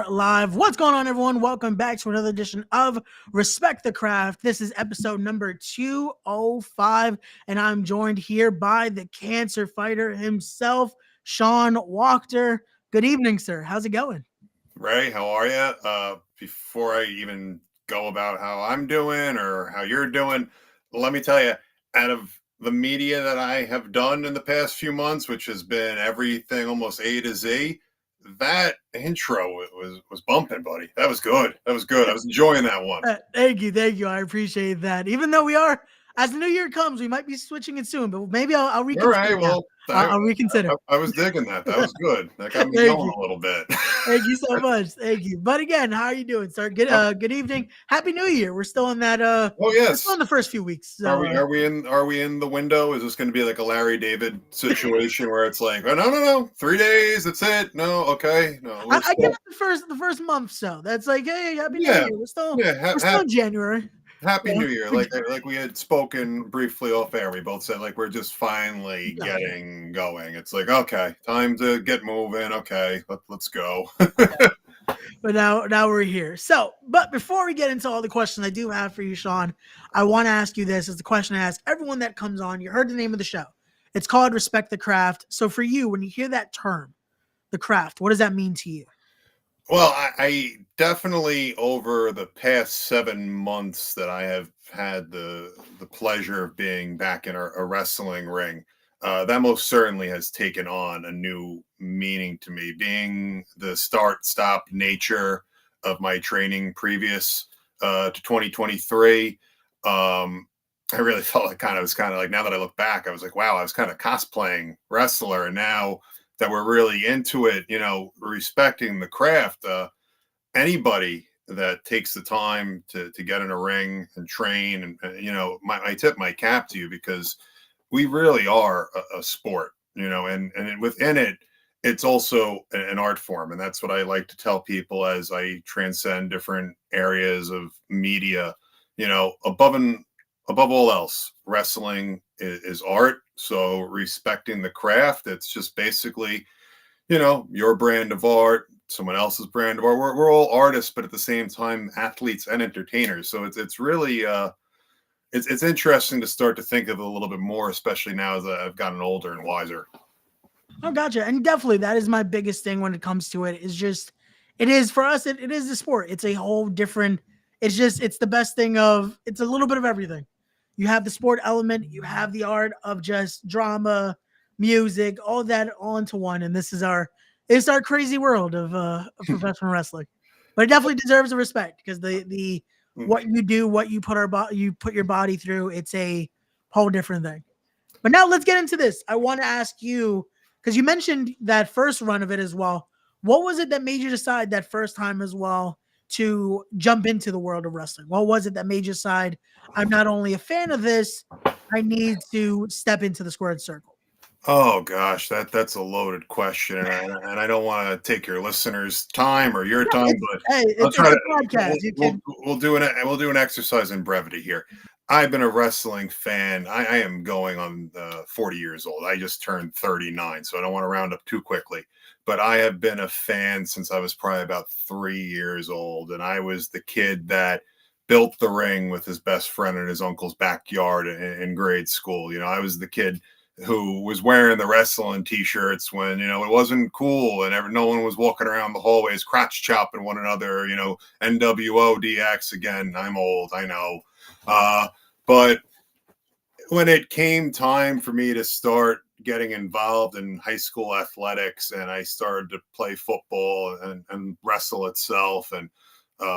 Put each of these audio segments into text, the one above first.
are live. What's going on, everyone? Welcome back to another edition of Respect the Craft. This is episode number 205, and I'm joined here by the cancer fighter himself, Sean Wachter. Good evening, sir. How's it going? Ray, how are you? Before I even go about how I'm doing or how you're doing, let me tell you, out of the media that I have done in the past few months, which has been everything almost A to Z, that intro was bumping, buddy. That was good. I was enjoying that one. Thank you. I appreciate that. Even though we are, as the new year comes, we might be switching it soon, but maybe I'll reconsider. All right, well, I'll reconsider. I was digging that. That was good. That got me going a little bit. Thank you so much. Thank you. But again, how are you doing, sir? Good evening. Happy New Year. We're still in that. Oh yes. We're still in the first few weeks. So, are we in the window? Is this going to be like a Larry David situation where it's like, oh, no, 3 days, that's it? No, okay, no. I give it the first month. So that's like, hey, Happy New Year. We're still in January. Happy New Year. Like we had spoken briefly off air. We both said like we're just finally getting going. It's like, okay, time to get moving. Okay, let's go. But now we're here. So, but before we get into all the questions I do have for you, Sean, I want to ask you this. It's the question I ask everyone that comes on. You heard the name of the show. It's called Respect the Craft. So for you, when you hear that term, the craft, what does that mean to you? Well, I definitely over the past 7 months that I have had the pleasure of being back in a wrestling ring, that most certainly has taken on a new meaning to me. Being the start-stop nature of my training previous to 2023, I really felt like it was kind of like, now that I look back, I was like, wow, I was kind of cosplaying wrestler, and now that we're really into it, respecting the craft, anybody that takes the time to get in a ring and train, and I tip my cap to you, because we really are a sport, and within it, it's also an art form. And that's what I like to tell people as I transcend different areas of media. Above all else, wrestling is art. So respecting the craft, it's just basically, your brand of art, someone else's brand of art. We're all artists, but at the same time, athletes and entertainers. So it's really, it's interesting to start to think of it a little bit more, especially now as I've gotten older and wiser. Oh, gotcha. And definitely that is my biggest thing when it comes to it, is just, it is for us, it is the sport. It's a whole different, it's the best thing of, it's a little bit of everything. You have the sport element, you have the art of just drama, music, all that all into one. And it's our crazy world of professional wrestling. But it definitely deserves the respect, because the what you do, what you put your body through, it's a whole different thing. But now let's get into this. I want to ask you, because you mentioned that first run of it as well. What was it that made you decide that first time as well to jump into the world of wrestling? What was it that made you decide, I'm not only a fan of this, I need to step into the squared circle? Oh gosh, that's a loaded question, and I don't want to take your listeners' time or your time, but it's a podcast. We'll do an exercise in brevity here. I've been a wrestling fan. I am going on 40 years old. I just turned 39, so I don't want to round up too quickly. But I have been a fan since I was probably about 3 years old, and I was the kid that built the ring with his best friend in his uncle's backyard in grade school. I was the kid who was wearing the wrestling t-shirts when, it wasn't cool, and no one was walking around the hallways crotch chopping one another, NWO DX. Again, I'm old, I know. But when it came time for me to start getting involved in high school athletics, and I started to play football and wrestle itself, and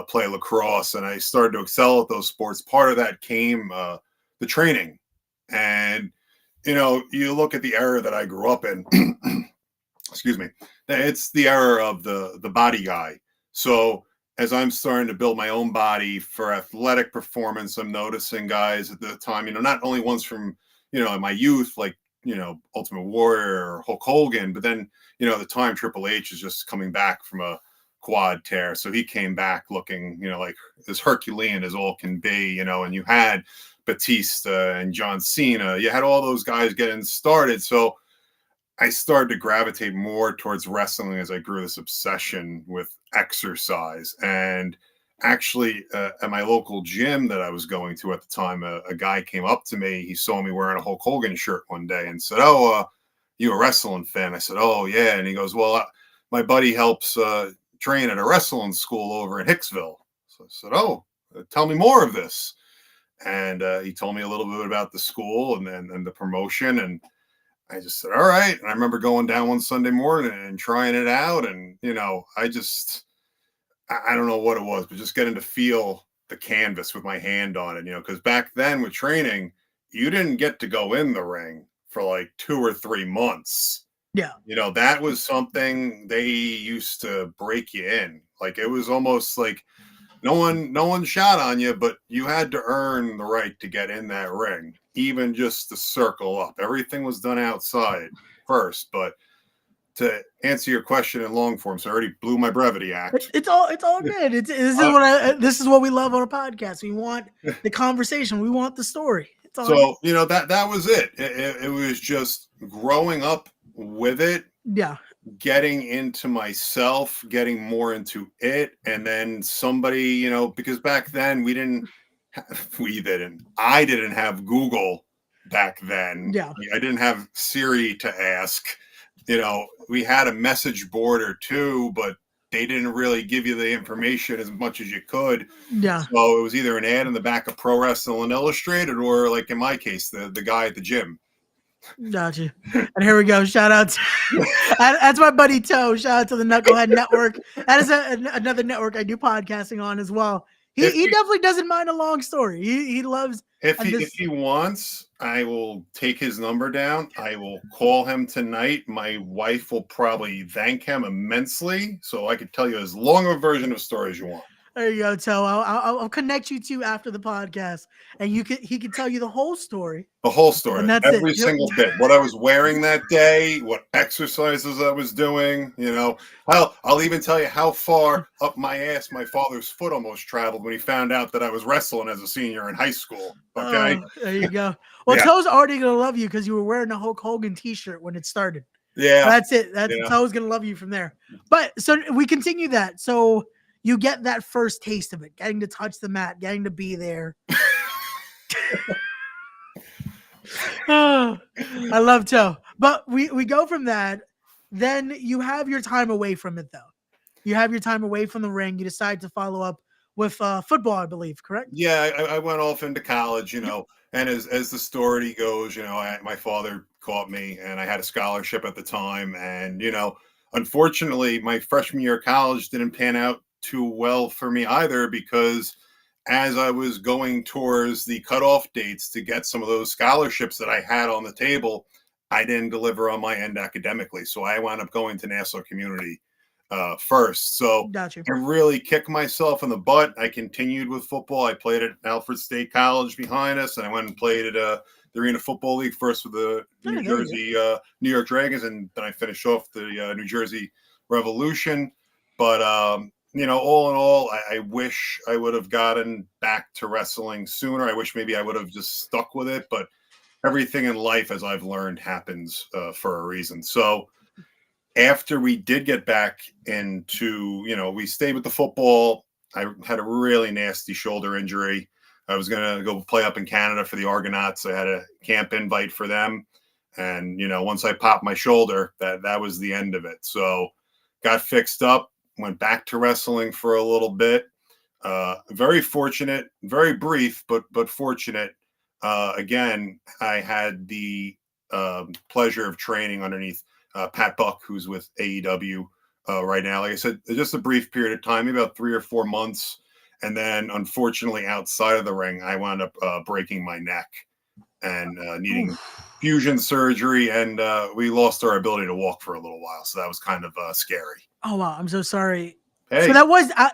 play lacrosse, and I started to excel at those sports, part of that came the training. And you look at the era that I grew up in, excuse me, it's the era of the body guy. So as I'm starting to build my own body for athletic performance, I'm noticing guys at the time, not only ones from, my youth, like, Ultimate Warrior or Hulk Hogan, but then, at the time Triple H is just coming back from a quad tear. So he came back looking, like as Herculean as all can be, and you had Batista and John Cena. You had all those guys getting started. So I started to gravitate more towards wrestling as I grew this obsession with exercise. And actually, at my local gym that I was going to at the time, a guy came up to me. He saw me wearing a Hulk Hogan shirt one day and said, "Oh, you a wrestling fan?" I said, "Oh, yeah." And he goes, "Well, my buddy helps train at a wrestling school over in Hicksville." So I said, "Oh, tell me more of this." And he told me a little bit about the school and the promotion. And I just said, "All right." And I remember going down one Sunday morning and trying it out. And, I don't know what it was, but just getting to feel the canvas with my hand on it, because back then with training, you didn't get to go in the ring for like 2 or 3 months. Yeah. That was something they used to break you in. Like it was almost like no one shot on you, but you had to earn the right to get in that ring, even just to circle up. Everything was done outside first. But to answer your question in long form, so I already blew my brevity act. It's all good. This is what we love on a podcast. We want the conversation. We want the story. It's all So that was it. It was just growing up with it. Yeah. Getting into myself, getting more into it, and then somebody, because back then I didn't have Google back then. Yeah. I didn't have Siri to ask. We had a message board or two, but they didn't really give you the information as much as you could. Yeah. So it was either an ad in the back of Pro Wrestling Illustrated, or like in my case, the guy at the gym. Gotcha. And here we go. Shout out to that's my buddy Toe. Shout out to the Knucklehead Network. That is another network I do podcasting on as well. He definitely doesn't mind a long story. He loves. If he wants, I will take his number down. I will call him tonight. My wife will probably thank him immensely, so I could tell you as long a version of story as you want. There you go, Toe. I'll connect you two after the podcast, and he can tell you the whole story. The whole story, and that's every single bit. What I was wearing that day, what exercises I was doing. I'll even tell you how far up my ass my father's foot almost traveled when he found out that I was wrestling as a senior in high school. Okay, there you go. Well, yeah. Toe's already gonna love you because you were wearing a Hulk Hogan T-shirt when it started. Yeah, that's it. Toe's gonna love you from there. But so we continue that. So you get that first taste of it, getting to touch the mat, getting to be there. Oh, I love Toe. But we go from that. Then you have your time away from it, though. You have your time away from the ring. You decide to follow up with football, I believe, correct? Yeah, I went off into college, and as the story goes, my father caught me, and I had a scholarship at the time. And, unfortunately, my freshman year of college didn't pan out too well for me either, because as I was going towards the cutoff dates to get some of those scholarships that I had on the table, I didn't deliver on my end academically. So I wound up going to Nassau Community first. So Gotcha. I really kicked myself in the butt. I continued with football. I played at Alfred State College behind us, and I went and played at the Arena Football League, first with the New York Dragons, and then I finished off the New Jersey Revolution. But all in all, I wish I would have gotten back to wrestling sooner. I wish maybe I would have just stuck with it, but everything in life, as I've learned, happens for a reason. So after we did get back into, we stayed with the football. I had a really nasty shoulder injury. I was going to go play up in Canada for the Argonauts. I had a camp invite for them. And, once I popped my shoulder, that was the end of it. So got fixed up. Went back to wrestling for a little bit. Very fortunate, very brief, but fortunate. Again, I had the pleasure of training underneath Pat Buck, who's with AEW right now. Like I said, just a brief period of time, maybe about 3 or 4 months. And then, unfortunately, outside of the ring, I wound up breaking my neck and needing fusion surgery. And we lost our ability to walk for a little while. So that was kind of scary. Oh, wow. I'm so sorry. Hey. So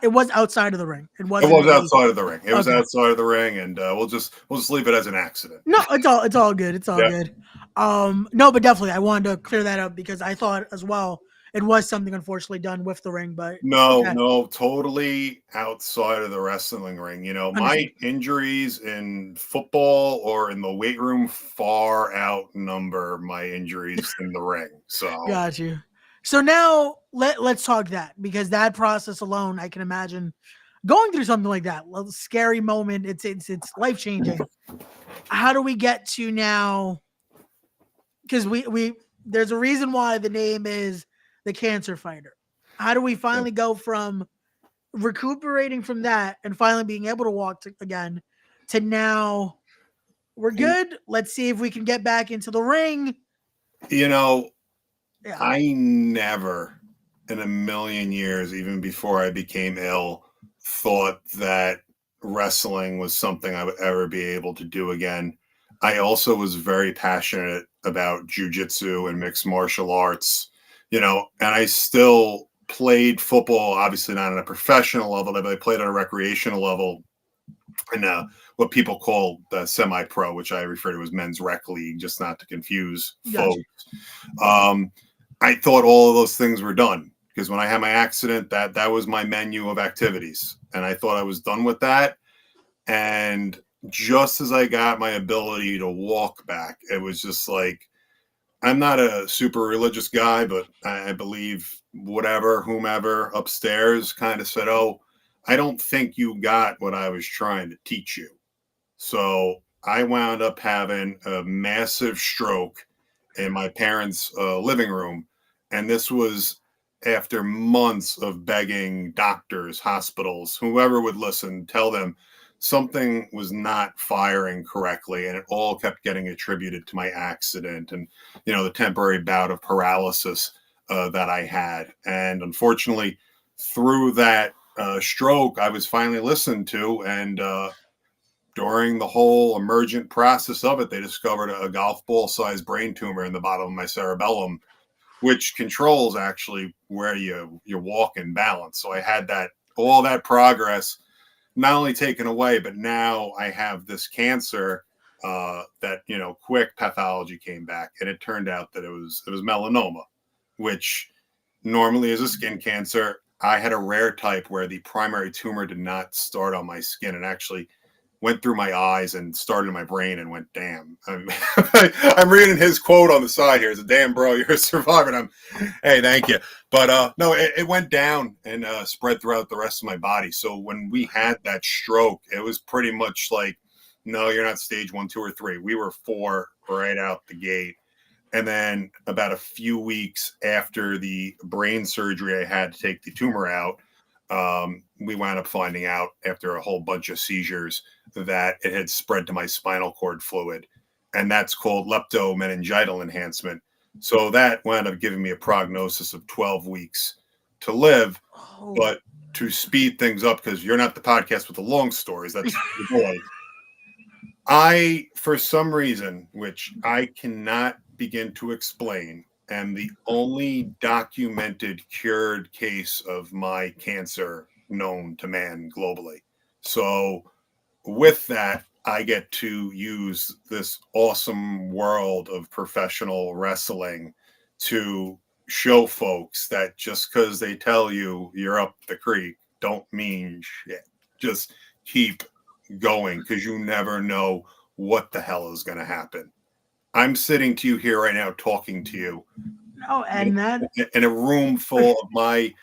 it was outside of the ring. It was outside of the ring. It was outside of the ring, and we'll just leave it as an accident. No, it's all good. It's all good. No, but definitely I wanted to clear that up because I thought as well it was something unfortunately done with the ring, but no, totally outside of the wrestling ring. My injuries in football or in the weight room far outnumber my injuries in the ring. So got you. So now let's talk that, because that process alone, I can imagine going through something like that, a scary moment. It's life changing. How do we get to now? Because we there's a reason why the name is the Cancer Fighter. How do we finally go from recuperating from that and finally being able to walk again to now we're good? Let's see if we can get back into the ring. You know, Yeah. I never in a million years, even before I became ill, thought that wrestling was something I would ever be able to do again. I also was very passionate about jujitsu and mixed martial arts, and I still played football, obviously not on a professional level, but I played on a recreational level in what people call the semi-pro, which I refer to as men's rec league, just not to confuse folks. I thought all of those things were done because when I had my accident, that was my menu of activities, and I thought I was done with that. And just as I got my ability to walk back, it was just like, I'm not a super religious guy, but I believe whomever upstairs kind of said, "Oh, I don't think you got what I was trying to teach you." So I wound up having a massive stroke in my parents' living room. And this was after months of begging doctors, hospitals, whoever would listen, tell them something was not firing correctly. And it all kept getting attributed to my accident and, the temporary bout of paralysis that I had. And unfortunately, through that stroke, I was finally listened to. And during the whole emergent process of it, they discovered a golf ball sized brain tumor in the bottom of my cerebellum, which controls actually where you walk and balance. So I had all that progress not only taken away, but now I have this cancer that quick pathology came back, and it turned out that it was melanoma, which normally is a skin cancer. I had a rare type where the primary tumor did not start on my skin and actually went through my eyes and started in my brain and went, damn. I'm reading his quote on the side here. It's a damn bro, you're a survivor. And hey, thank you. But no, it went down and spread throughout the rest of my body. So when we had that stroke, it was pretty much like, no, you're not stage 1, 2, or 3. We were 4 right out the gate. And then about a few weeks after the brain surgery, I had to take the tumor out. We wound up finding out after a whole bunch of seizures that it had spread to my spinal cord fluid, and that's called leptomeningeal enhancement. So that wound up giving me a prognosis of 12 weeks to live. Oh. But to speed things up, because you're not the podcast with the long stories, that's the boy. I, for some reason, which I cannot begin to explain, am the only documented cured case of my cancer known to man globally. So with that, I get to use this awesome world of professional wrestling to show folks that just because they tell you you're up the creek don't mean shit. Just keep going, because you never know what the hell is going to happen. I'm sitting to you here right now talking to you. No, and that in a room full of my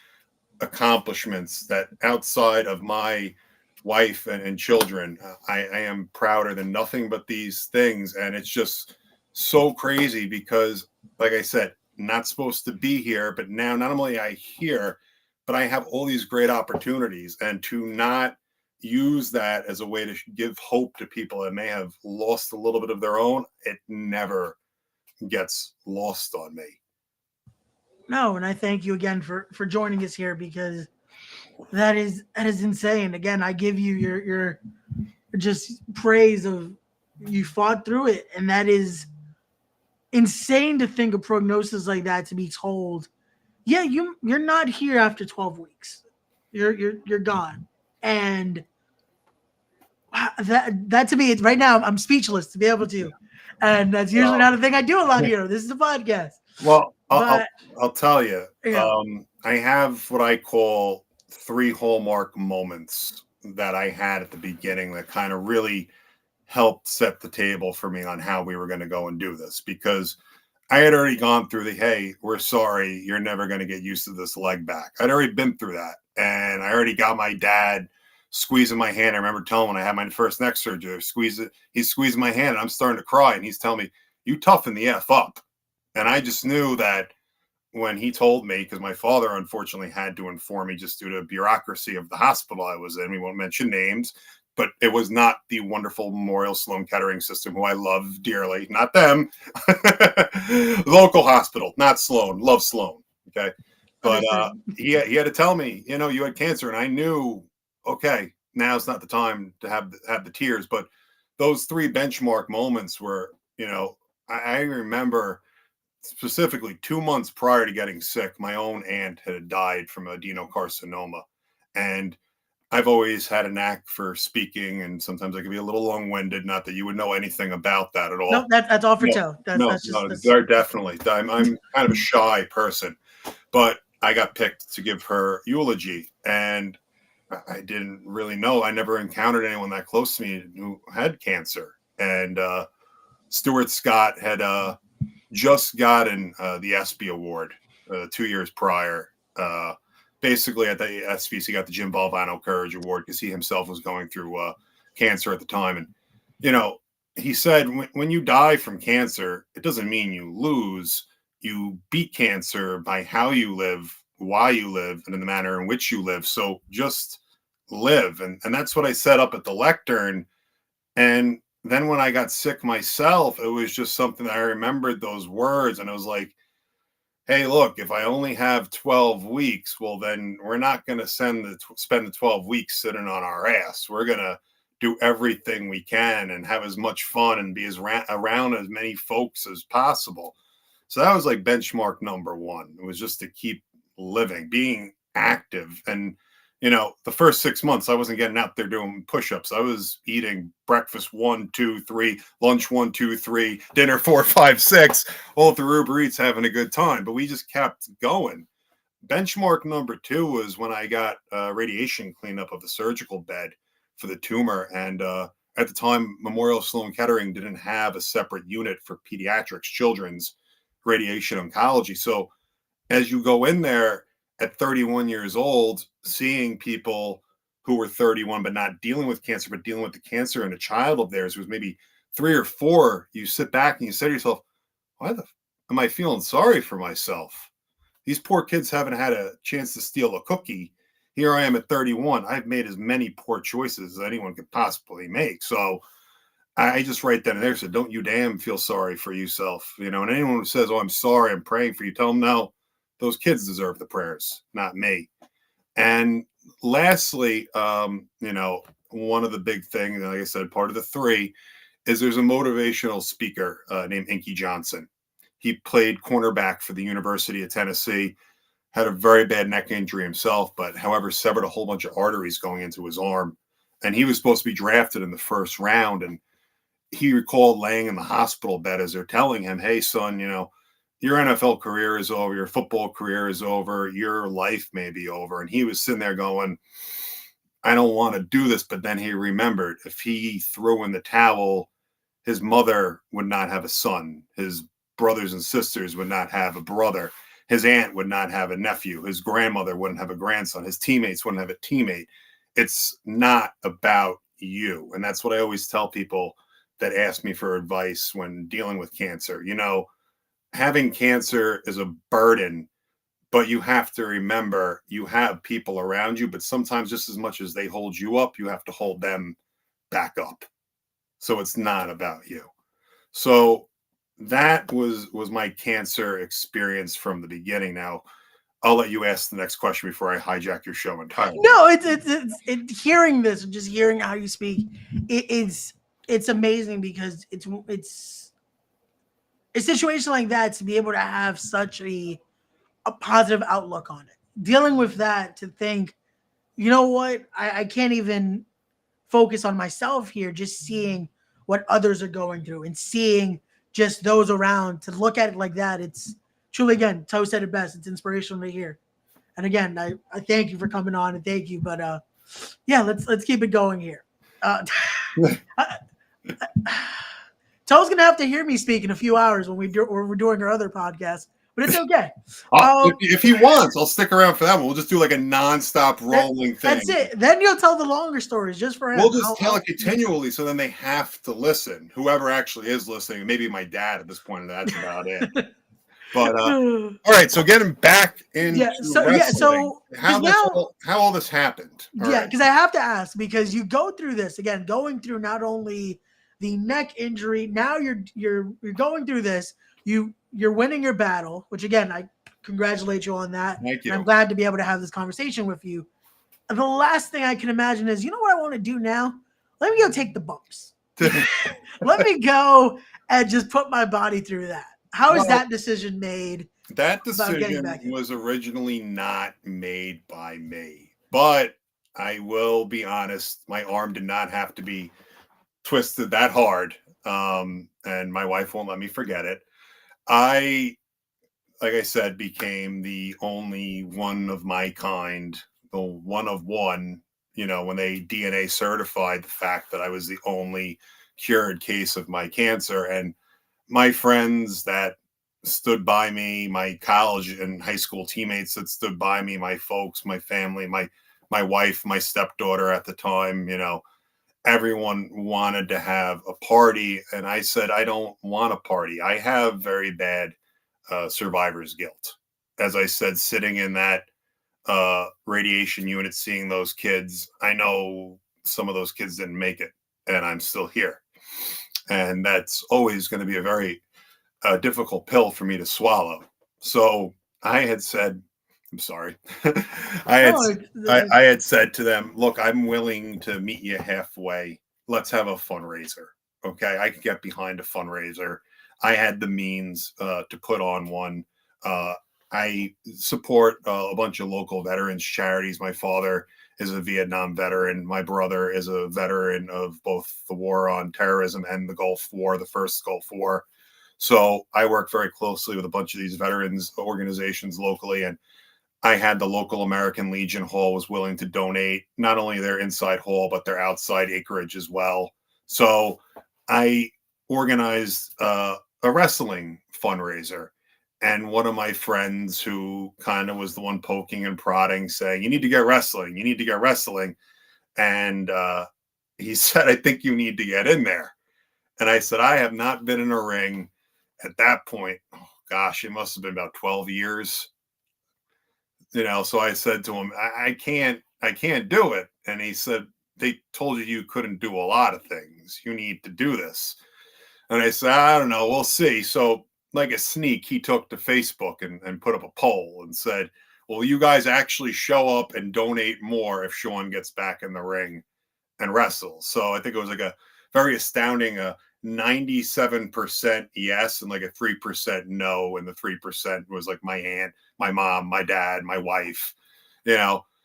accomplishments that outside of my wife and children, I am prouder than nothing but these things. And it's just so crazy because, like I said, not supposed to be here, but now not only I here, but I have all these great opportunities, and to not use that as a way to give hope to people that may have lost a little bit of their own, it never gets lost on me. No, and I thank you again for joining us here, because that is insane. Again, I give you your just praise of you fought through it, and that is insane to think a prognosis like that to be told. Yeah, you're not here after 12 weeks. You're gone. And that to me, it's right now I'm speechless to be able to. And that's usually not a thing I do a lot here. This is a podcast. Well, I'll tell you. Yeah. I have what I call 3 hallmark moments that I had at the beginning that kind of really helped set the table for me on how we were going to go and do this. Because I had already gone through the, hey, we're sorry, you're never going to get used to this leg back. I'd already been through that. And I already got my dad squeezing my hand. I remember telling him when I had my first neck surgery, he's squeezing my hand and I'm starting to cry. And he's telling me, you toughen the F up. And I just knew that when he told me, because my father unfortunately had to inform me just due to bureaucracy of the hospital I was in. We won't mention names, but it was not the wonderful Memorial Sloan Kettering system, who I love dearly. Not them. Local hospital, not Sloan. Love Sloan. Okay. But he had to tell me, you had cancer. And I knew, okay, now's not the time to have the tears. But those 3 benchmark moments were, I remember specifically 2 months prior to getting sick, my own aunt had died from adenocarcinoma. And I've always had a knack for speaking, and sometimes I can be a little long-winded. Not that you would know anything about that at all. No, that's all for Joe. Definitely. I'm kind of a shy person, but I got picked to give her eulogy, and I didn't really know. I never encountered anyone that close to me who had cancer. And Stuart Scott had just gotten the ESPY award 2 years prior. Basically, at the ESPYs, he got the Jim Valvano Courage Award because he himself was going through cancer at the time. And, he said, when you die from cancer, it doesn't mean you lose. You beat cancer by how you live, why you live, and in the manner in which you live. So just live. And that's what I set up at the lectern. And then when I got sick myself, it was just something that I remembered those words. And it was like, hey, look, if I only have 12 weeks, well, then we're not going to spend the 12 weeks sitting on our ass. We're going to do everything we can and have as much fun and be around as many folks as possible. So that was like benchmark number 1. It was just to keep living, being active. And, the first 6 months, I wasn't getting out there doing push-ups. I was eating breakfast 1, 2, 3, lunch 1, 2, 3, dinner 4, 5, 6, all through Uber Eats, having a good time. But we just kept going. Benchmark number 2 was when I got radiation cleanup of the surgical bed for the tumor. And at the time, Memorial Sloan Kettering didn't have a separate unit for pediatrics, children's radiation oncology. So as you go in there at 31 years old, seeing people who were 31 but not dealing with cancer, but dealing with the cancer in a child of theirs who was maybe 3 or 4, you sit back and you say to yourself, why the am I feeling sorry for myself? These poor kids haven't had a chance to steal a cookie. Here I am at 31. I've made as many poor choices as anyone could possibly make. So I just right then and there said, don't you damn feel sorry for yourself. And anyone who says, oh, I'm sorry, I'm praying for you, tell them, no, those kids deserve the prayers, not me. And lastly, one of the big things, like I said, part of the 3 is there's a motivational speaker named Inky Johnson. He played cornerback for the University of Tennessee, had a very bad neck injury himself, but however, severed a whole bunch of arteries going into his arm. And he was supposed to be drafted in the first round. And he recalled laying in the hospital bed as they're telling him, hey, son, your NFL career is over, your football career is over, your life may be over. And he was sitting there going, I don't want to do this. But then he remembered if he threw in the towel, his mother would not have a son. His brothers and sisters would not have a brother. His aunt would not have a nephew. His grandmother wouldn't have a grandson. His teammates wouldn't have a teammate. It's not about you. And that's what I always tell people that ask me for advice when dealing with cancer. Having cancer is a burden, but you have to remember you have people around you, but sometimes just as much as they hold you up, you have to hold them back up. So it's not about you. So that was my cancer experience from the beginning. Now, I'll let you ask the next question before I hijack your show entirely. No, it's hearing this and just hearing how you speak, it's amazing because it's a situation like that to be able to have such a positive outlook on it. Dealing with that, to think, you know what, I can't even focus on myself here, just seeing what others are going through and seeing just those around, to look at it like that. It's truly, again, Toe said it best. It's inspirational to hear. And again, I thank you for coming on, and thank you. But yeah, let's keep it going here. Toe's gonna have to hear me speak in a few hours when we're doing our other podcast, but it's okay. If he wants, I'll stick around for that one. We'll just do like a nonstop rolling thing. That's it. Then you'll tell the longer stories just for him. We'll just tell it continually, so then they have to listen. Whoever actually is listening, maybe my dad at this point, and that's about it. But all right, so getting back into wrestling, how all this happened. Because I have to ask, because you go through this again, going through not only the neck injury, now you're going through this. You're winning your battle, which again, I congratulate you on that. Thank you. I'm glad to be able to have this conversation with you. And the last thing I can imagine is, you know what I want to do now? Let me go take the bumps. Let me go and just put my body through that. How is that decision made? That decision was originally not made by me, but I will be honest, my arm did not have to be twisted that hard. And my wife won't let me forget it. Like I said, became the only one of my kind, the one of one, when they DNA certified the fact that I was the only cured case of my cancer. And my friends that stood by me, my college and high school teammates that stood by me, my folks, my family, my wife, my stepdaughter at the time, everyone wanted to have a party. And I said, I don't want a party. I have very bad survivor's guilt. As I said, sitting in that radiation unit, seeing those kids, I know some of those kids didn't make it, and I'm still here. And that's always going to be a very difficult pill for me to swallow. So I had said, I'm sorry. I had said to them, look, I'm willing to meet you halfway. Let's have a fundraiser. Okay. I could get behind a fundraiser. I had the means to put on one. I support a bunch of local veterans charities. My father is a Vietnam veteran. My brother is a veteran of both the war on terrorism and the Gulf War, the first Gulf War. So I work very closely with a bunch of these veterans organizations locally. And I had the local American Legion Hall was willing to donate not only their inside hall, but their outside acreage as well. So I organized a wrestling fundraiser. And one of my friends who kind of was the one poking and prodding, saying, you need to get wrestling. You need to get wrestling. And he said, I think you need to get in there. And I said, I have not been in a ring at that point. Oh, gosh, it must have been about 12 years. So I said to him, I can't do it. And he said, they told you couldn't do a lot of things. You need to do this. And I said, I don't know. We'll see. So like a sneak, he took to Facebook and put up a poll and said, well, you guys actually show up and donate more if Sean gets back in the ring and wrestles. So I think it was like a very astounding 97% yes and like a 3% no. And the 3% was like my aunt, my mom, my dad, my wife,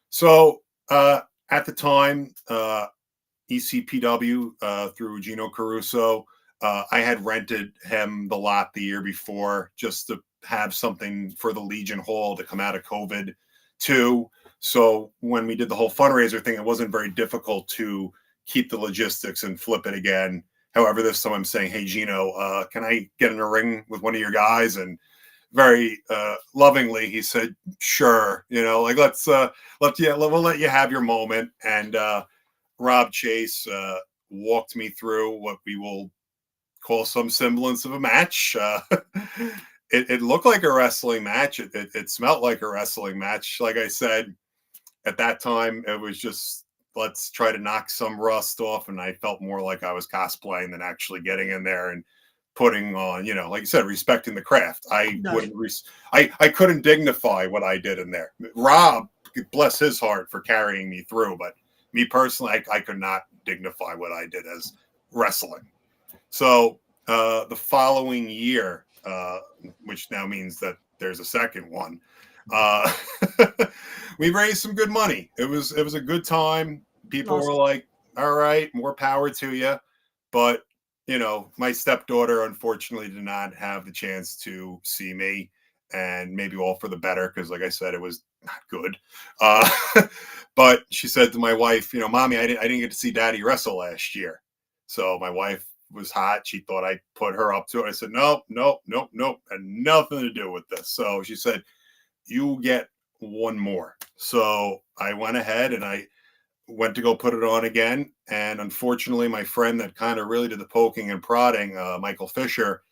So at the time, ECPW through Gino Caruso, I had rented him the lot the year before just to have something for the Legion Hall to come out of COVID too. So when we did the whole fundraiser thing, it wasn't very difficult to keep the logistics and flip it again. However, this time I'm saying, hey, Gino, can I get in a ring with one of your guys? And very lovingly, he said, sure. We'll let you have your moment. And Rob Chase walked me through what we will call some semblance of a match. It looked like a wrestling match. It smelled like a wrestling match. Like I said, at that time, it was just, let's try to knock some rust off. And I felt more like I was cosplaying than actually getting in there and putting on, like you said, respecting the craft. I couldn't dignify what I did in there. Rob, bless his heart for carrying me through, but me personally, I could not dignify what I did as wrestling. So the following year, which now means that there's a second one, we raised some good money. It was a good time. People were like, all right, more power to you. But, my stepdaughter, unfortunately, did not have the chance to see me, and maybe all for the better, because like I said, it was not good. But she said to my wife, Mommy, I didn't get to see Daddy wrestle last year. So my wife was hot. She thought I put her up to it. I said, nope, nope, nope, nope. Had nothing to do with this. So she said, you get one more. So I went ahead and I went to go put it on again. And unfortunately, my friend that kind of really did the poking and prodding, Michael Fisher,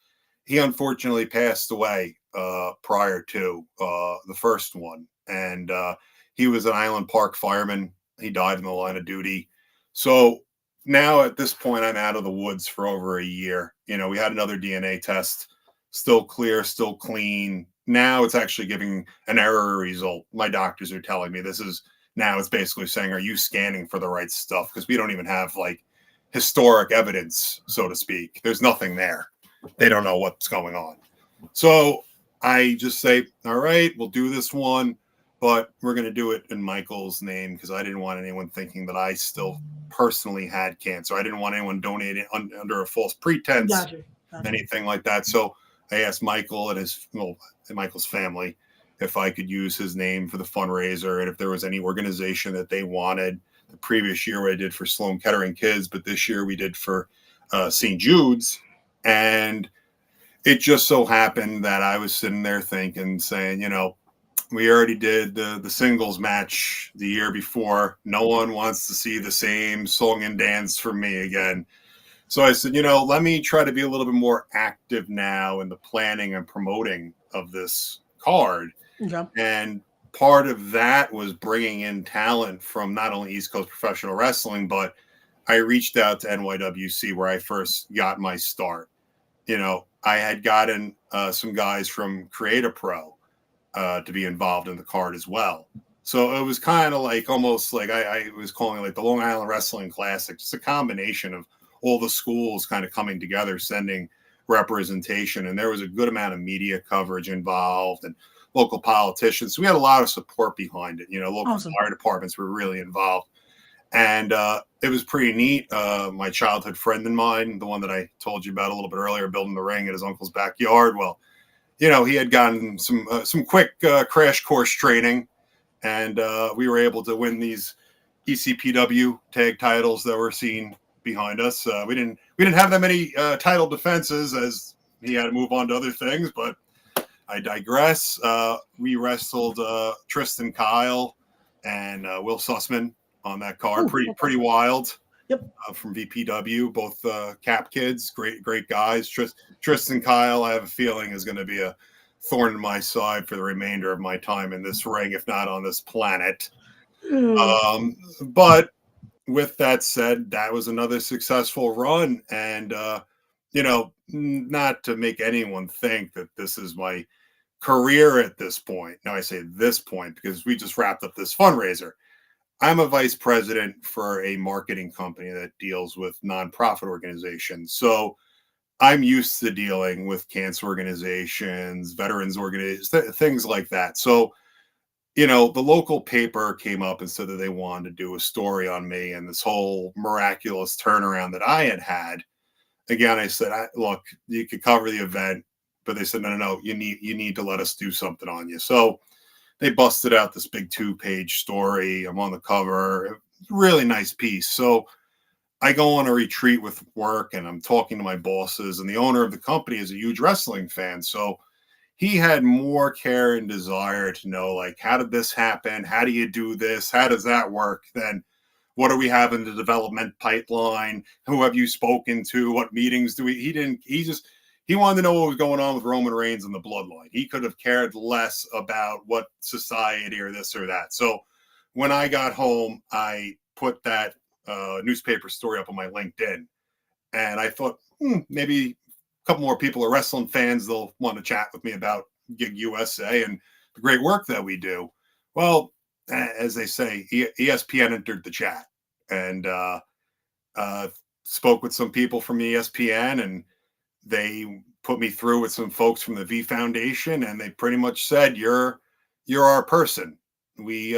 he unfortunately passed away prior to the first one. And he was an Island Park fireman. He died in the line of duty. So now at this point, I'm out of the woods for over a year. You know, we had another DNA test, still clear, still clean. Now it's actually giving an error result. My doctors are telling me this is now it's basically saying, are you scanning for the right stuff? Because we don't even have like historic evidence, so to speak. There's nothing there. They don't know what's going on. So I just say, all right, we'll do this one, but we're going to do it in Michael's name because I didn't want anyone thinking that I still personally had cancer. I didn't want anyone donating under a false pretense, Gotcha. anything like that. So I asked Michael and Michael's family if I could use his name for the fundraiser and if there was any organization that they wanted. The previous year I did for Sloan Kettering Kids, but this year we did for St. Jude's. And it just so happened that I was sitting there thinking, saying, you know, we already did the singles match the year before. No one wants to see the same song and dance from me again. So I said, you know, let me try to be a little bit more active now in the planning and promoting of this card. Okay. And part of that was bringing in talent from not only East Coast professional wrestling, but I reached out to NYWC where I first got my start. You know, I had gotten some guys from Create a Pro to be involved in the card as well. So it was kind of like almost like I was calling it like the Long Island Wrestling Classic, just a combination of all the schools kind of coming together, sending representation. And there was a good amount of media coverage involved and local politicians. So we had a lot of support behind it. You know, local fire departments were really involved. And it was pretty neat. My childhood friend of mine, the one that I told you about a little bit earlier, building the ring at his uncle's backyard. Well, you know, he had gotten some quick crash course training, and we were able to win these ECPW tag titles that were seen behind us. We didn't have that many title defenses as he had to move on to other things, but I digress. We wrestled Tristan Kyle and Will Sussman on that card. Pretty wild. Yep. From VPW, both Cap kids, great guys. Tristan Kyle, I have a feeling, is going to be a thorn in my side for the remainder of my time in this ring, if not on this planet. But with that said, that was another successful run. And, you know, not to make anyone think that this is my career at this point. Now I say this point because we just wrapped up this fundraiser. I'm a vice president for a marketing company that deals with nonprofit organizations. So I'm used to dealing with cancer organizations, veterans organizations, things like that. So, you know, the local paper came up and said that they wanted to do a story on me and this whole miraculous turnaround that I had. Again, I said, look, you could cover the event, but they said, no, you need to let us do something on you. So they busted out this big 2-page story. I'm on the cover, really nice piece. So I go on a retreat with work and I'm talking to my bosses, and the owner of the company is a huge wrestling fan. So he had more care and desire to know, like, how did this happen? How do you do this? How does that work? Than what do we have in the development pipeline? Who have you spoken to? What meetings do we? He wanted to know what was going on with Roman Reigns and the bloodline. He could have cared less about what society or this or that. So when I got home, I put that newspaper story up on my LinkedIn. And I thought, maybe a couple more people are wrestling fans. They'll want to chat with me about Gig USA and the great work that we do. Well, as they say, ESPN entered the chat and spoke with some people from ESPN, and they put me through with some folks from the V Foundation, and they pretty much said, you're our person. We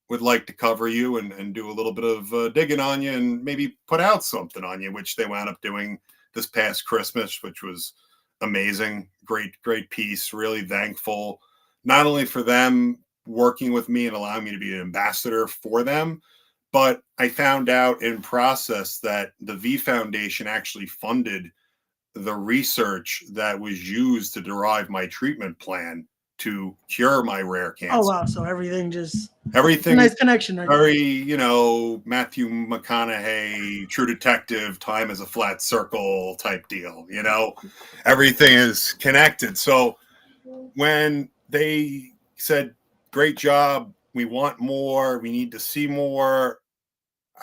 would like to cover you and do a little bit of digging on you and maybe put out something on you, which they wound up doing this past Christmas, which was amazing. Great piece. Really thankful, not only for them working with me and allowing me to be an ambassador for them, But I found out in process that the V Foundation actually funded the research that was used to derive my treatment plan to cure my rare Oh cancer. wow, so everything just Everything nice connection right very, Matthew McConaughey, True Detective, time is a flat circle type deal, everything is connected. So when they said, great job, we want more, we need to see more,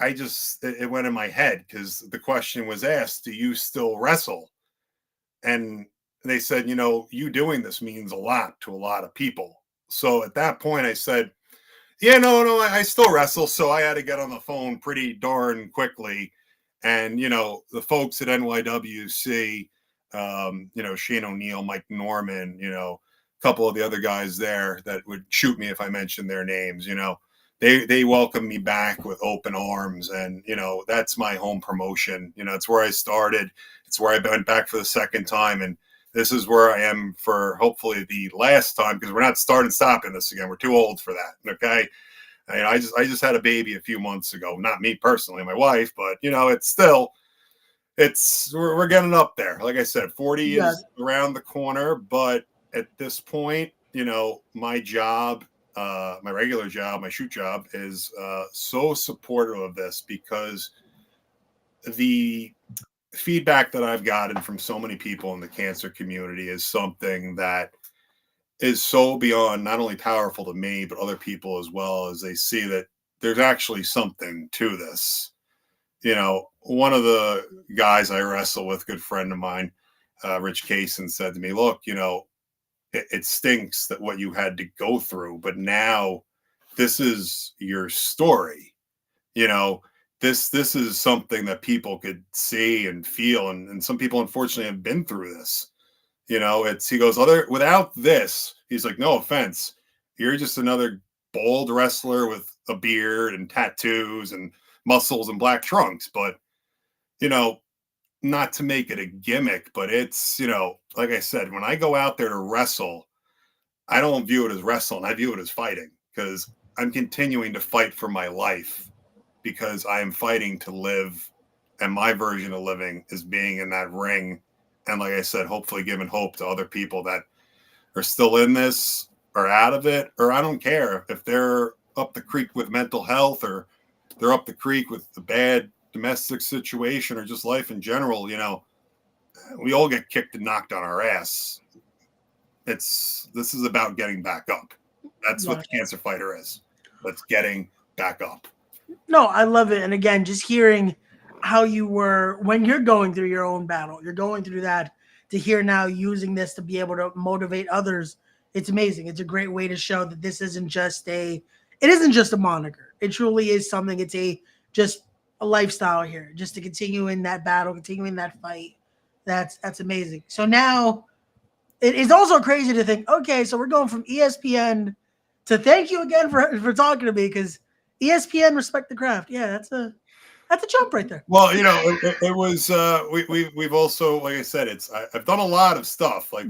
it went in my head because the question was asked, do you still wrestle? And they said, you doing this means a lot to a lot of people. So at that point I said, yeah, no, I still wrestle. So I had to get on the phone pretty darn quickly. And, the folks at NYWC, Shane O'Neill, Mike Norman, a couple of the other guys there that would shoot me if I mentioned their names, they welcomed me back with open arms. And, that's my home promotion. It's where I started. It's where I went back for the second time. And this is where I am for hopefully the last time, because we're not stopping this again. We're too old for that. Okay. I just had a baby a few months ago. Not me personally, my wife, but it's still, we're getting up there. Like I said, 40 is around the corner, but at this point, my job, my regular job, my shoot job is so supportive of this, because the feedback that I've gotten from so many people in the cancer community is something that is so beyond not only powerful to me, but other people as well, as they see that there's actually something to this. One of the guys I wrestle with, good friend of mine, Rich Kaysen, said to me, look, it stinks that what you had to go through, but now this is your story. This is something that people could see and feel, and some people unfortunately have been through this. He goes, without this, he's like, no offense, you're just another bald wrestler with a beard and tattoos and muscles and black trunks. But not to make it a gimmick, but it's, like I said, when I go out there to wrestle, I don't view it as wrestling, I view it as fighting, because I'm continuing to fight for my life, because I am fighting to live, and my version of living is being in that ring. And like I said, hopefully giving hope to other people that are still in this or out of it, or I don't care if they're up the creek with mental health, or they're up the creek with the bad domestic situation, or just life in general. We all get kicked and knocked on our ass. This is about getting back up. That's what the cancer fighter is. That's getting back up. No, I love it. And again, just hearing how you were when you're going through your own battle, you're going through that, to hear now using this to be able to motivate others. It's amazing. It's a great way to show that this isn't just it isn't just a moniker. It truly is something. It's just a lifestyle here, just to continue in that battle, continue in that fight. That's amazing. So now it is also crazy to think, okay, so we're going from ESPN to thank you again for talking to me, because ESPN respect the craft. Yeah, that's a jump right there. Well, it was we've also, like I said, I've done a lot of stuff. Like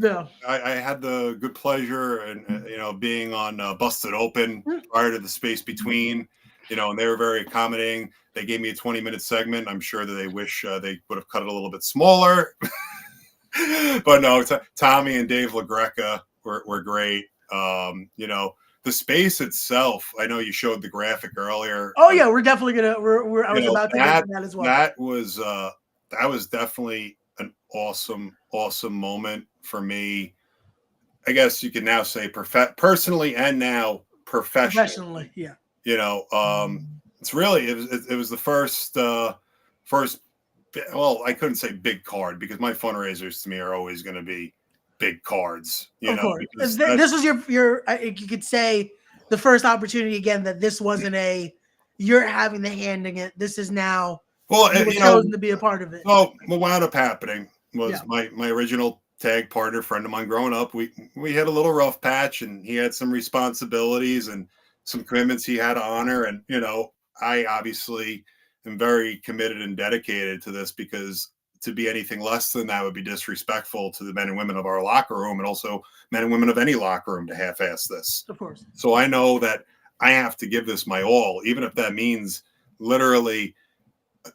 I had the good pleasure and being on Busted Open prior to the Space Between, and they were very accommodating. They gave me a 20-minute segment. I'm sure that they wish they would have cut it a little bit smaller. But no, Tommy and Dave LaGreca were great. The space itself, I know you showed the graphic earlier. Oh yeah, we're definitely gonna. I was about to get to that as well. That was definitely an awesome moment for me. I guess you can now say personally and now professionally. Yeah. It's really it was the first. Well, I couldn't say big card, because my fundraisers to me are always going to be big cards. Of course. This was your you could say the first opportunity again that this wasn't you're having the hand in it. This is now you chosen to be a part of it. Well, what wound up happening was my original tag partner, friend of mine growing up, we had a little rough patch, and he had some responsibilities and some commitments he had to honor. And, I obviously am very committed and dedicated to this, because to be anything less than that would be disrespectful to the men and women of our locker room, and also men and women of any locker room, to half-ass this. Of course. So I know that I have to give this my all, even if that means literally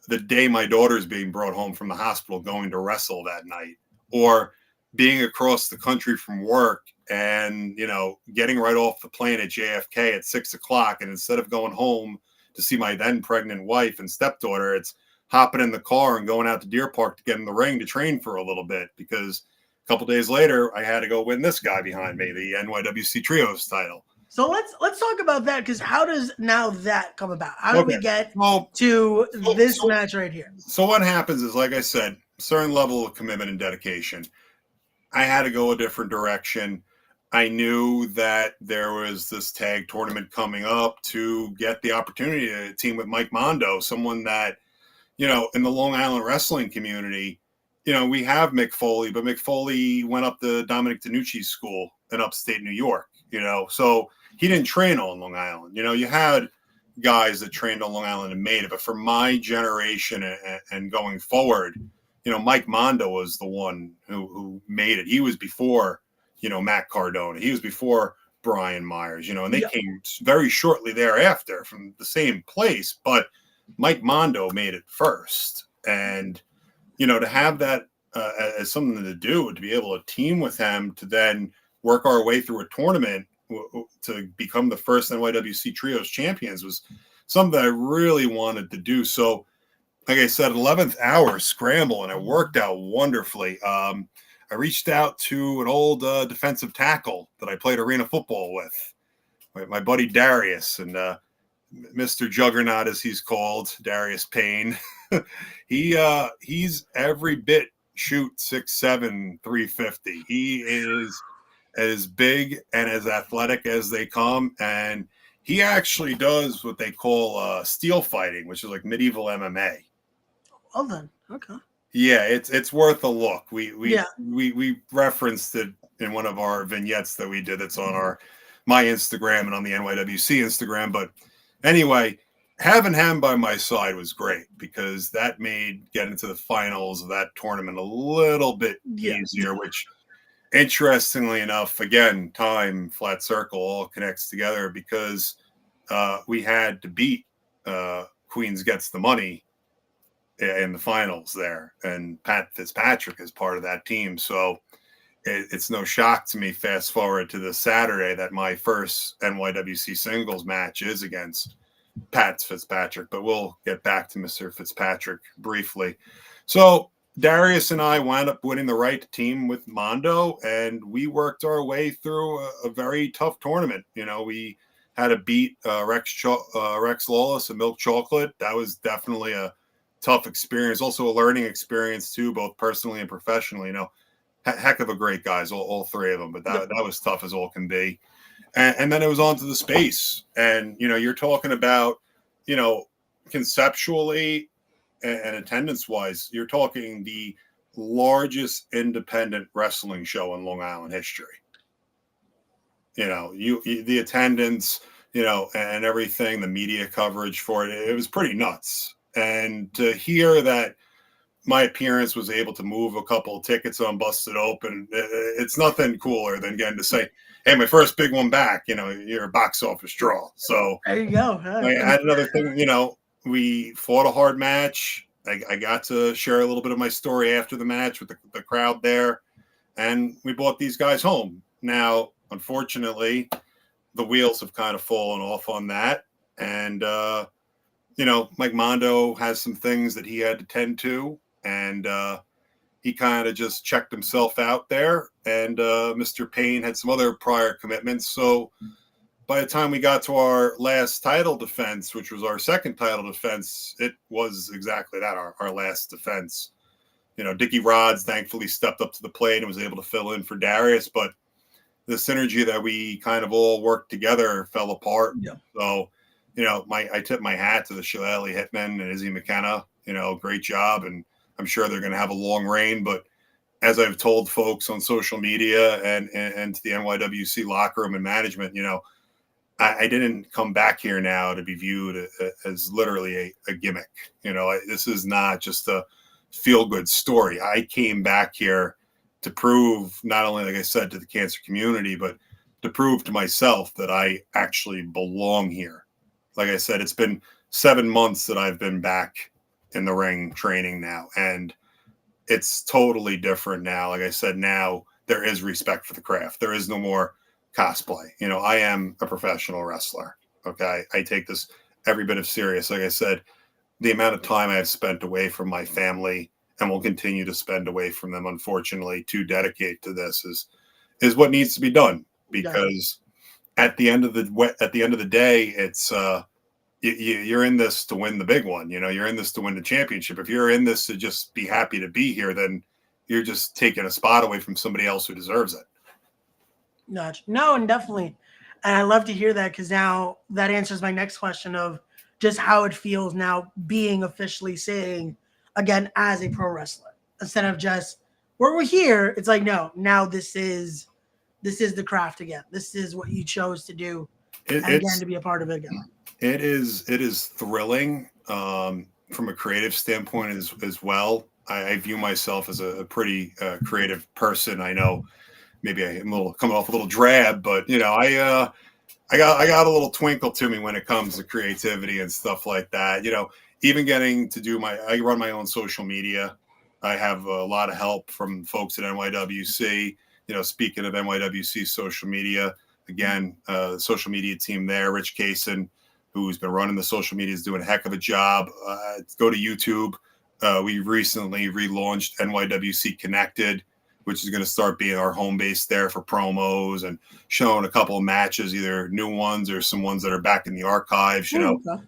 the day my daughter's being brought home from the hospital, going to wrestle that night, or being across the country from work and, getting right off the plane at JFK at 6:00. And instead of going home to see my then pregnant wife and stepdaughter, it's hopping in the car and going out to Deer Park to get in the ring to train for a little bit, because a couple days later I had to go win this guy behind me, the NYWC Trios title. So let's talk about that, because how does now that come about? How do we get to this match right here? So what happens is, like I said, certain level of commitment and dedication. I had to go a different direction. I knew that there was this tag tournament coming up to get the opportunity to team with Mike Mondo, someone that, in the Long Island wrestling community, we have Mick Foley, but Mick Foley went up to Dominic DeNucci's school in upstate New York, so he didn't train on Long Island. You had guys that trained on Long Island and made it, but for my generation and going forward, Mike Mondo was the one who made it. He was before, Matt Cardona. He was before Brian Myers, and they came very shortly thereafter from the same place. But Mike Mondo made it first. And, to have that as something to do, to be able to team with him, to then work our way through a tournament to become the first NYWC Trios champions, was something that I really wanted to do. So, like I said, 11th hour scramble, and it worked out wonderfully. I reached out to an old defensive tackle that I played arena football with, my buddy Darius, and Mr. Juggernaut, as he's called, Darius Payne. He's every bit shoot 6'7", 350. He is as big and as athletic as they come, and he actually does what they call steel fighting, which is like medieval MMA. Well then, okay. Yeah, it's worth a look. We referenced it in one of our vignettes that we did. That's on my Instagram and on the NYWC Instagram. But anyway, having him by my side was great, because that made getting to the finals of that tournament a little bit easier, which, interestingly enough, again, time, flat circle, all connects together, because we had to beat Queens Gets the Money in the finals there, and Pat Fitzpatrick is part of that team. So it's no shock to me, fast forward to this Saturday, that my first NYWC singles match is against Pat Fitzpatrick. But we'll get back to Mr. Fitzpatrick briefly. So Darius and I wound up winning the right to team with Mondo, and we worked our way through a very tough tournament. We had to beat Rex Lawless and Milk Chocolate. That was definitely a tough experience, also a learning experience too, both personally and professionally. Heck of a great guys, all three of them, but that was tough as all can be. And then it was on to the space, and you're talking about, conceptually and attendance wise, you're talking the largest independent wrestling show in Long Island history. The attendance, and everything, the media coverage for it, it was pretty nuts. And to hear that my appearance was able to move a couple of tickets on Busted Open, it's nothing cooler than getting to say, hey, my first big one back, you're a box office draw. So there you go. I had another thing, we fought a hard match. I got to share a little bit of my story after the match with the crowd there, and we brought these guys home. Now, unfortunately, the wheels have kind of fallen off on that. And, Mike Mondo has some things that he had to tend to, and he kind of just checked himself out there. And Mr. Payne had some other prior commitments. So by the time we got to our last title defense, which was our second title defense, it was exactly that, our last defense. Dickie Rods thankfully stepped up to the plate and was able to fill in for Darius, but the synergy that we kind of all worked together fell apart. Yeah. So, I tip my hat to the Shillelagh Hitmen and Izzy McKenna. Great job, and I'm sure they're going to have a long reign. But as I've told folks on social media and to the NYWC locker room and management, I didn't come back here now to be viewed as literally a gimmick. This is not just a feel-good story. I came back here to prove, not only, like I said, to the cancer community, but to prove to myself that I actually belong here. Like I said, it's been 7 months that I've been back in the ring training now, and it's totally different now. Like I said, now there is respect for the craft. There is no more cosplay. You know, I am a professional wrestler. Okay. I take this every bit of serious. Like I said, the amount of time I've spent away from my family and will continue to spend away from them, unfortunately, to dedicate to this is what needs to be done. Because at the end of the day, it's you're in this to win the big one. You know, you're in this to win the championship. If you're in this to just be happy to be here, then you're just taking a spot away from somebody else who deserves it. No, and definitely. And I love to hear that, because now that answers my next question of just how it feels now being officially saying again as a pro wrestler, instead of just we're here. It's like, no, now this is the craft again. This is what you chose to do, and again to be a part of it again. It is thrilling from a creative standpoint as well. I view myself as a pretty creative person. I know maybe I'm coming off a little drab, but you know, I got a little twinkle to me when it comes to creativity and stuff like that. You know, even getting to do I run my own social media. I have a lot of help from folks at NYWC. You know, speaking of NYWC social media, again, the social media team there, Rich Kaysen, who's been running the social media, is doing a heck of a job. Go to YouTube. We recently relaunched NYWC Connected, which is going to start being our home base there for promos and showing a couple of matches, either new ones or some ones that are back in the archives. You know,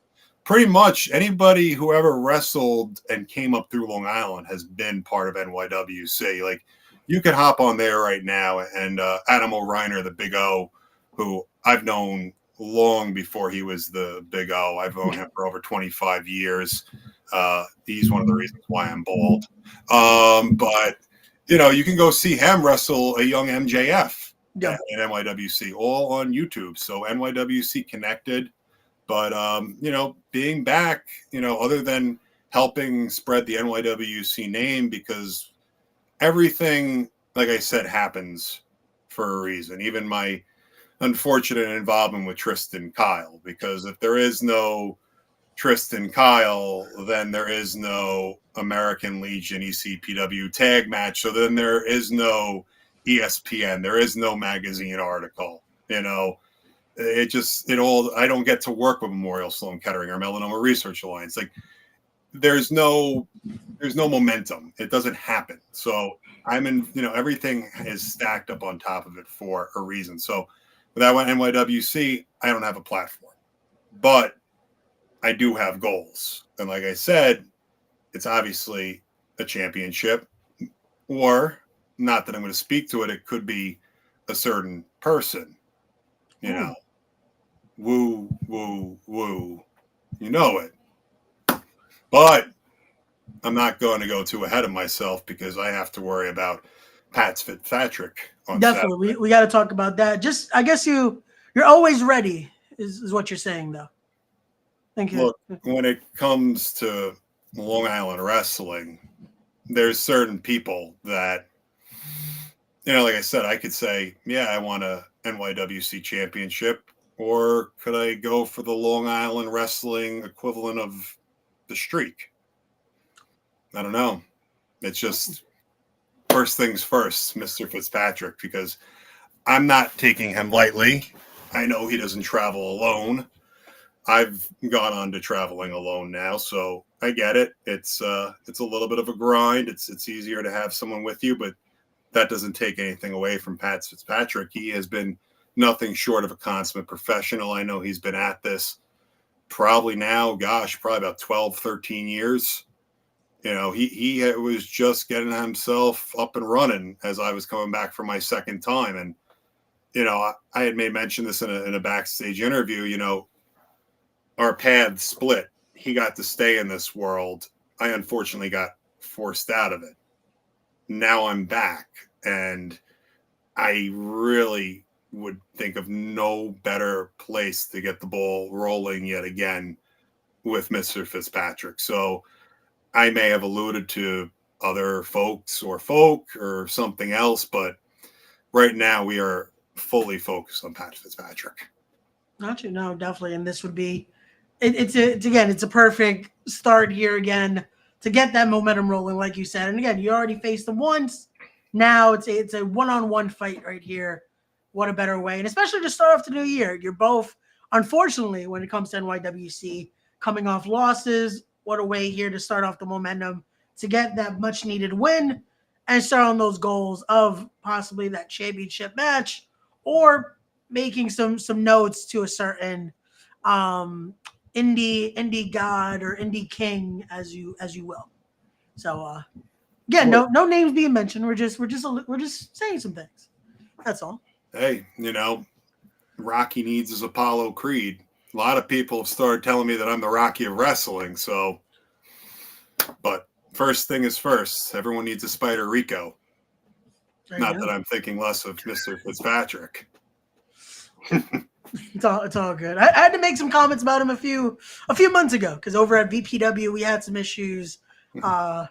pretty much anybody who ever wrestled and came up through Long Island has been part of NYWC. Like, you could hop on there right now, and Adam O'Reiner, the Big O, who I've known long before he was the Big O. I've known him for over 25 years. He's one of the reasons why I'm bald. But you know, you can go see him wrestle a young MJF at NYWC, all on YouTube. So NYWC Connected. But you know, being back, you know, other than helping spread the NYWC name, because everything, like I said, happens for a reason. Even my unfortunate involvement with Tristan Kyle, because if there is no Tristan Kyle, then there is no American Legion ECPW tag match. So then there is no ESPN. There is no magazine article. You know, I don't get to work with Memorial Sloan Kettering or Melanoma Research Alliance. Like, there's no momentum. It doesn't happen. So I'm in, you know, everything is stacked up on top of it for a reason. So without NYWC, I don't have a platform, but I do have goals. And like I said, it's obviously a championship, or not that I'm going to speak to it. It could be a certain person, you know, woo, woo, woo, you know it. But I'm not going to go too ahead of myself, because I have to worry about Pat Fitzpatrick on Definitely. Saturday. We got to talk about that. Just, I guess you're always ready is what you're saying, though. Thank you. Look, when it comes to Long Island wrestling, there's certain people that, you know, like I said, I could say, yeah, I want a NYWC championship, or could I go for the Long Island wrestling equivalent of the Streak? I don't know. It's just first things first, Mr. Fitzpatrick, because I'm not taking him lightly. I know he doesn't travel alone. I've gone on to traveling alone now, so I get it. It's a little bit of a grind. It's easier to have someone with you, but that doesn't take anything away from Pat Fitzpatrick. He has been nothing short of a consummate professional. I know he's been at this probably about 12, 13 years. You know, he was just getting himself up and running as I was coming back for my second time. And, you know, I had made mention this in a backstage interview. You know, our paths split. He got to stay in this world. I unfortunately got forced out of it. Now I'm back, and I really would think of no better place to get the ball rolling yet again with Mr. Fitzpatrick. So I may have alluded to other folks or something else, but right now we are fully focused on Pat Fitzpatrick. Not you, no, definitely. And this would be it's a perfect start here again to get that momentum rolling, like you said. And again, you already faced them once. Now it's a one-on-one fight right here. What a better way, and especially to start off the new year. You're both, unfortunately, when it comes to NYWC, coming off losses. What a way here to start off the momentum to get that much needed win and start on those goals of possibly that championship match or making some notes to a certain um indie god or indie king as you will. So again, no names being mentioned. We're just saying some things. That's all. Hey, Rocky needs his Apollo Creed. A lot of people have started telling me that I'm the Rocky of wrestling. So, but first thing is first. Everyone needs a Spider Rico. Not that I'm thinking less of Mr. Fitzpatrick. It's all good. I had to make some comments about him a few months ago because over at VPW we had some issues because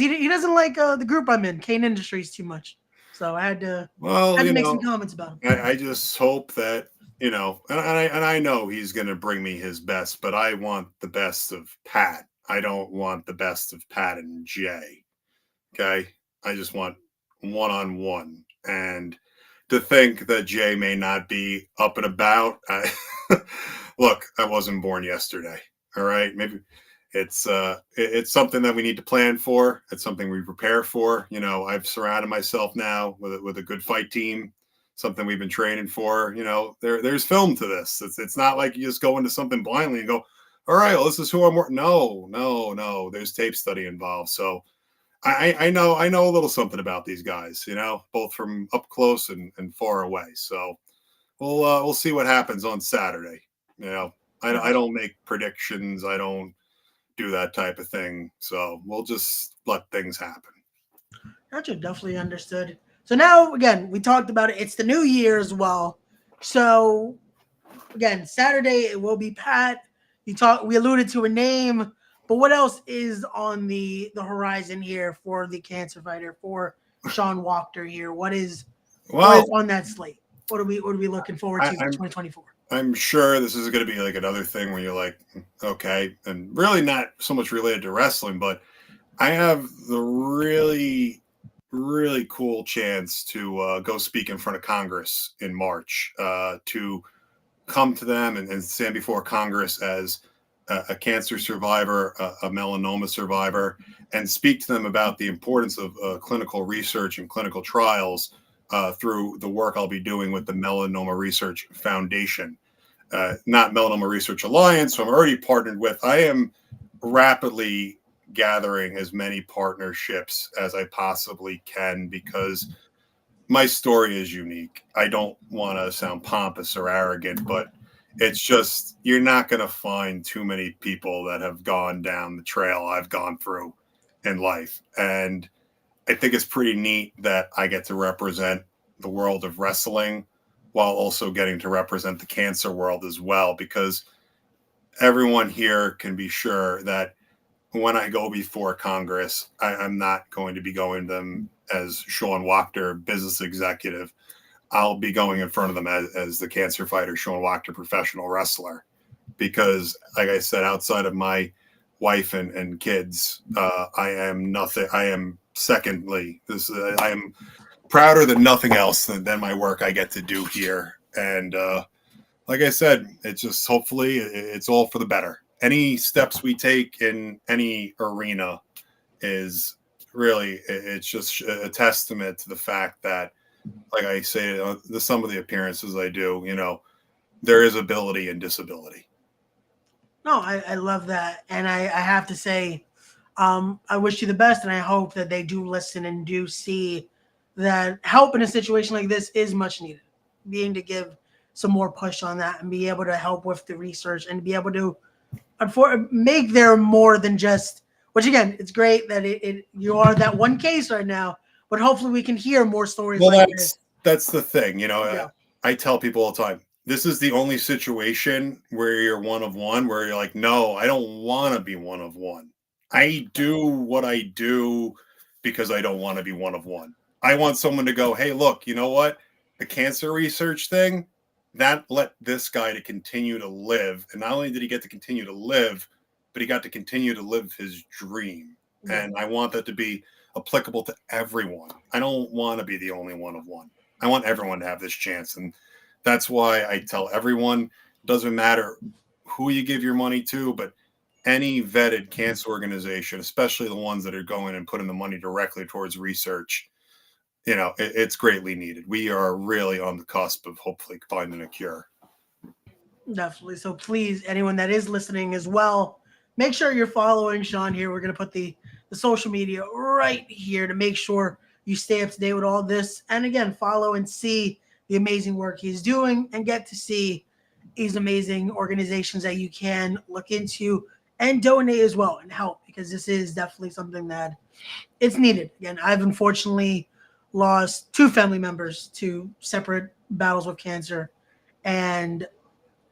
he doesn't like the group I'm in, Kane Industries, too much. So I had to make some comments about him. I just hope that and I know he's going to bring me his best, but I want the best of Pat. I don't want the best of Pat and Jay. Okay, I just want one-on-one. And to think that Jay may not be up and about, look, I wasn't born yesterday. All right, maybe it's something that we need to plan for. It's something we prepare for. I've surrounded myself now with a good fight team. Something we've been training for. There's film to this. It's not like you just go into something blindly and go, all right, well, this is who I'm working. No. There's tape study involved. So I know a little something about these guys, both from up close and far away. So we'll see what happens on Saturday. I don't make predictions. I don't do that type of thing. So we'll just let things happen. Gotcha. Definitely understood. So now, again, we talked about it. It's the new year as well. So again, Saturday it will be Pat. We alluded to a name, but what else is on the horizon here for the cancer fighter, for Sean Wachter here? What is on that slate? What are we looking forward to for 2024? I'm sure this is going to be like another thing where you're like, okay, and really not so much related to wrestling, but I have the really, really cool chance to go speak in front of Congress in March, to come to them and stand before Congress as a cancer survivor, a melanoma survivor, and speak to them about the importance of clinical research and clinical trials through the work I'll be doing with the Melanoma Research Foundation, not Melanoma Research Alliance, who I'm already partnered with. I am rapidly gathering as many partnerships as I possibly can because my story is unique. I don't want to sound pompous or arrogant, but it's just, you're not going to find too many people that have gone down the trail I've gone through in life. And I think it's pretty neat that I get to represent the world of wrestling while also getting to represent the cancer world as well, because everyone here can be sure that when I go before Congress, I'm not going to be going to them as Sean Wachter, business executive. I'll be going in front of them as the cancer fighter, Sean Wachter, professional wrestler. Because, like I said, outside of my wife and kids, I am nothing. I am secondly. I am prouder than nothing else than my work I get to do here. And like I said, it's just hopefully it's all for the better. Any steps we take in any arena is really, it's just a testament to the fact that, like I say, some of the appearances I do, there is ability and disability. No, I love that. And I have to say, I wish you the best, and I hope that they do listen and do see that help in a situation like this is much needed. Being to give some more push on that and be able to help with the research and be able to make there more than just, which again, it's great that you are that one case right now, but hopefully we can hear more stories like this. That's the thing, yeah. I tell people all the time, this is the only situation where you're one of one, where you're like, no, I don't want to be one of one. I do what I do because I don't want to be one of one. I want someone to go, hey, look, you know what? The cancer research thing, that let this guy to continue to live. And not only did he get to continue to live, but he got to continue to live his dream. Yeah. And I want that to be applicable to everyone. I don't want to be the only one of one. I want everyone to have this chance. And that's why I tell everyone, doesn't matter who you give your money to, but any vetted cancer organization, especially the ones that are going and putting the money directly towards research, it's greatly needed. We are really on the cusp of hopefully finding a cure. Definitely. So please, anyone that is listening as well, make sure you're following Sean here. We're going to put the social media right here to make sure you stay up to date with all this. And again, follow and see the amazing work he's doing and get to see these amazing organizations that you can look into and donate as well and help, because this is definitely something that it's needed. Again, I've unfortunately lost 2 family members to separate battles with cancer, and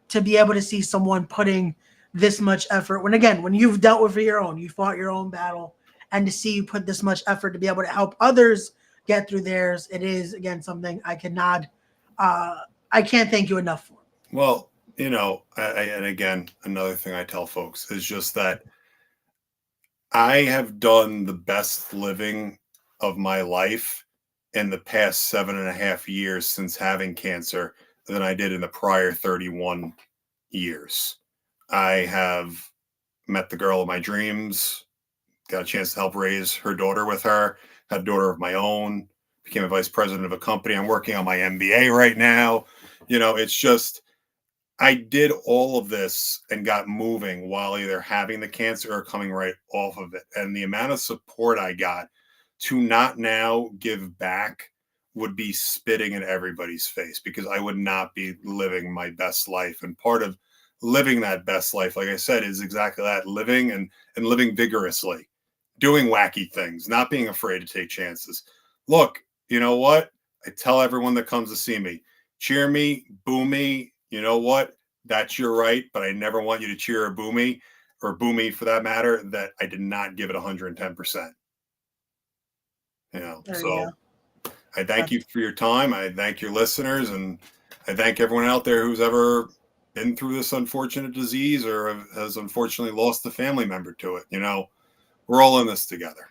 to be able to see someone putting this much effort when you've dealt with your own, you fought your own battle, and to see you put this much effort to be able to help others get through theirs, it is, again, something I can't thank you enough for. Well, and again, another thing I tell folks is just that I have done the best living of my life in the past 7.5 years since having cancer than I did in the prior 31 years. I have met the girl of my dreams, got a chance to help raise her daughter with her, had a daughter of my own, became a vice president of a company. I'm working on my MBA right now. It's just, I did all of this and got moving while either having the cancer or coming right off of it. And the amount of support I got to not now give back would be spitting in everybody's face, because I would not be living my best life. And part of living that best life, like I said, is exactly that: living and living vigorously, doing wacky things, not being afraid to take chances. Look, you know what? I tell everyone that comes to see me, cheer me, boo me. You know what? That's your right, but I never want you to cheer or boo me for that matter, that I did not give it 110%. So I thank you for your time. I thank your listeners, and I thank everyone out there who's ever been through this unfortunate disease or has unfortunately lost a family member to it. We're all in this together.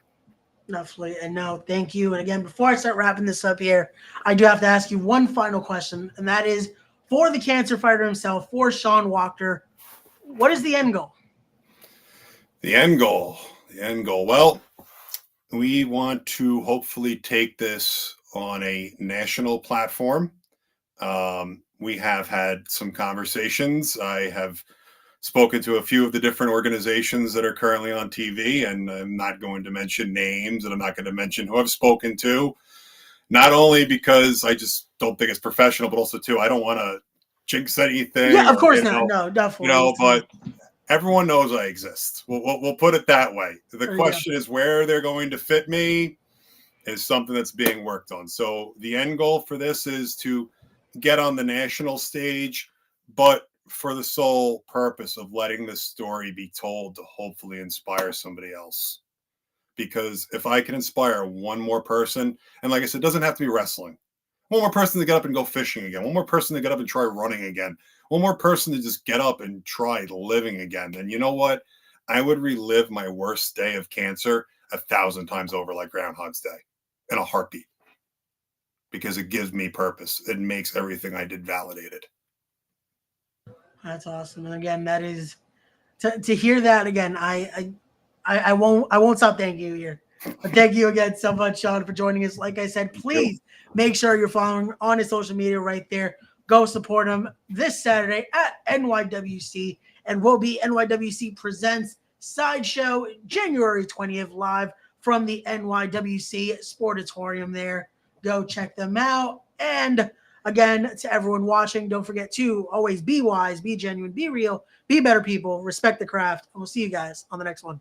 Definitely. And no, thank you. And again, before I start wrapping this up here, I do have to ask you one final question, and that is for the cancer fighter himself, for Sean Wachter, what is the end goal? The end goal. Well, we want to hopefully take this on a national platform. We have had some conversations. I have spoken to a few of the different organizations that are currently on TV, and I'm not going to mention names, and I'm not going to mention who I've spoken to, not only because I just don't think it's professional, but also too, I don't want to jinx anything. Yeah, of course not. No, definitely. But everyone knows I exist. We'll put it that way. The question is where they're going to fit me is something that's being worked on. So the end goal for this is to get on the national stage, but for the sole purpose of letting this story be told to hopefully inspire somebody else. Because if I can inspire one more person, and like I said, it doesn't have to be wrestling. One more person to get up and go fishing again. One more person to get up and try running again. One more person to just get up and try living again. And you know what? I would relive my worst day of cancer 1,000 times over like Groundhog's Day in a heartbeat, because it gives me purpose. It makes everything I did validated. That's awesome. And again, that is to hear that again. I won't stop thanking you here. But thank you again so much, Sean, for joining us. Like I said, please make sure you're following on his social media right there. Go support him this Saturday at NYWC, and will be NYWC Presents Sideshow January 20th live from the NYWC Sportatorium there. Go check them out. And again, to everyone watching, don't forget to always be wise, be genuine, be real, be better people, respect the craft, and we'll see you guys on the next one.